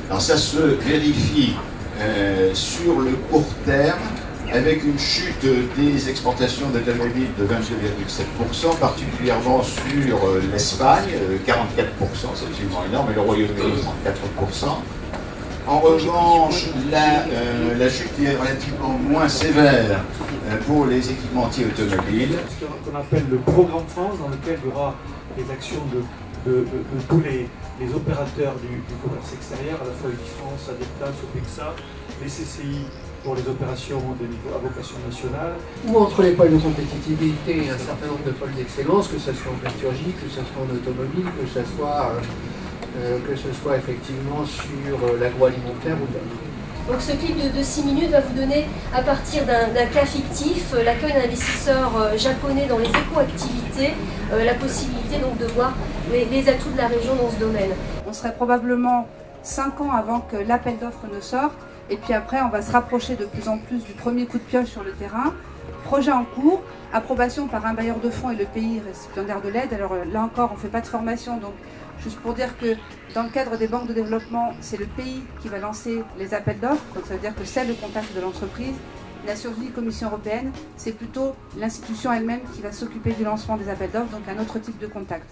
Alors ça se vérifie sur le court terme avec une chute des exportations d'automobiles de 22,7%, particulièrement sur l'Espagne, 44%, c'est absolument énorme, et le Royaume-Uni, 34%. En revanche, la chute est relativement moins sévère pour les équipementiers automobiles. Ce qu'on appelle le programme France, dans lequel il y aura des actions de tous les opérateurs du commerce extérieur, à la fois Unifrance, Adeptas, Sopexa, les CCI pour les opérations de niveau à vocation nationale. Ou entre les pôles de compétitivité et un certain nombre de pôles d'excellence, que ce soit en plasturgie, que ce soit en automobile, que ce soit effectivement sur l'agroalimentaire ou d'autres. Donc ce clip de 6 minutes va vous donner, à partir d'un cas fictif, l'accueil d'un investisseur japonais dans les éco-activités, la possibilité donc de voir les atouts de la région dans ce domaine. On serait probablement 5 ans avant que l'appel d'offres ne sorte, et puis après on va se rapprocher de plus en plus du premier coup de pioche sur le terrain. Projet en cours, approbation par un bailleur de fonds et le pays récipiendaire de l'aide. Alors là encore, on ne fait pas de formation, donc juste pour dire que dans le cadre des banques de développement, c'est le pays qui va lancer les appels d'offres, donc ça veut dire que c'est le contact de l'entreprise. Nations Unies, Commission européenne, c'est plutôt l'institution elle-même qui va s'occuper du lancement des appels d'offres, donc un autre type de contact.